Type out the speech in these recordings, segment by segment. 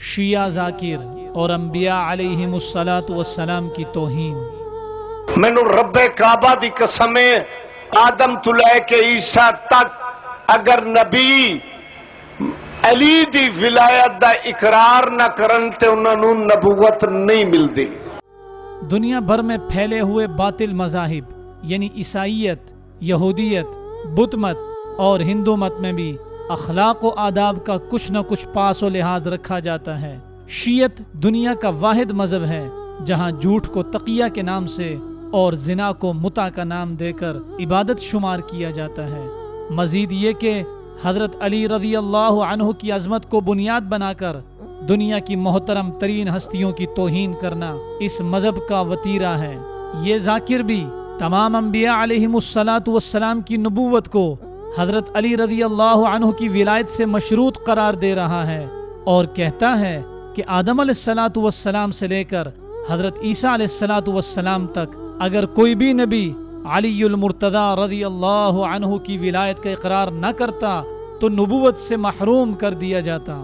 شیعہ ذاکر اور انبیاء علیہم الصلاۃ والسلام کی توہین۔ مینوں رب کعبہ دی قسم ہے، آدم تو لے کے عیسیٰ تک اگر نبی علی دی ولایت دا اقرار نہ کرن تے انہاں نوں نبوت نہیں ملدی۔ دنیا بھر میں پھیلے ہوئے باطل مذاہب یعنی عیسائیت، یہودیت، بت مت اور ہندو مت میں بھی اخلاق و آداب کا کچھ نہ کچھ پاس و لحاظ رکھا جاتا ہے۔ شیعت دنیا کا واحد مذہب ہے جہاں جھوٹ کو تقیہ کے نام سے اور زنا کو متع کا نام دے کر عبادت شمار کیا جاتا ہے۔ مزید یہ کہ حضرت علی رضی اللہ عنہ کی عظمت کو بنیاد بنا کر دنیا کی محترم ترین ہستیوں کی توہین کرنا اس مذہب کا وتیرہ ہے۔ یہ ذاکر بھی تمام انبیاء علیہم الصلاۃ والسلام کی نبوت کو حضرت علی رضی اللہ عنہ کی ولایت سے مشروط قرار دے رہا ہے اور کہتا ہے کہ آدم علیہ الصلاۃ والسلام سے لے کر حضرت عیسیٰ علیہ الصلاۃ والسلام تک اگر کوئی بھی نبی علی المرتضی رضی اللہ عنہ کی ولایت کا اقرار نہ کرتا تو نبوت سے محروم کر دیا جاتا۔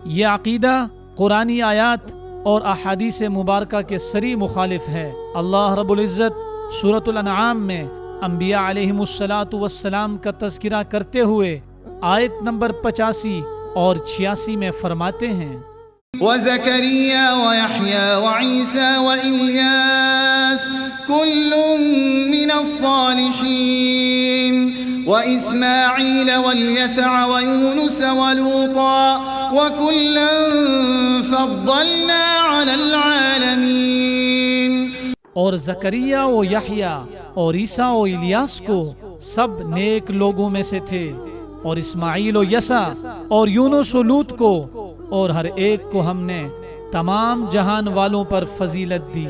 یہ عقیدہ قرآنی آیات اور احادیث مبارکہ کے صریح مخالف ہے۔ اللہ رب العزت سورۃ الانعام میں انبیاء علیہم الصلاۃ والسلام کا تذکرہ کرتے ہوئے آیت نمبر 85 اور 86 میں فرماتے ہیں وَزَكَرِيَّا وَيَحْيَا وَعِيسَى وَإِلْيَاسَ كُلٌّ مِّنَ الصَّالِحِينَ وَإِسْمَاعِيلَ وَالْيَسَعَ وَيُونُسَ وَلُوطًا وَكُلًّا فَضَّلْنَا عَلَى الْعَالَمِينَ۔ اور زکریا و یحییٰ اور عیسیٰ و الیاس کو سب نیک لوگوں میں سے تھے، اور اسماعیل و یسع اور یونس و لوط کو اور ہر ایک کو ہم نے تمام جہان والوں پر فضیلت دی۔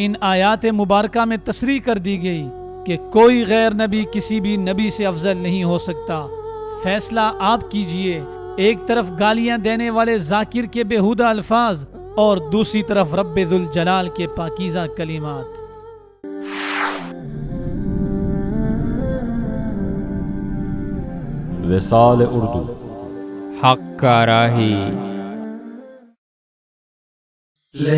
ان آیات مبارکہ میں تصریح کر دی گئی کہ کوئی غیر نبی کسی بھی نبی سے افضل نہیں ہو سکتا۔ فیصلہ آپ کیجئے، ایک طرف گالیاں دینے والے ذاکر کے بےہودہ الفاظ اور دوسری طرف رب ذوالجلال کے پاکیزہ کلمات۔ وصال اردو حق کا راہی۔ la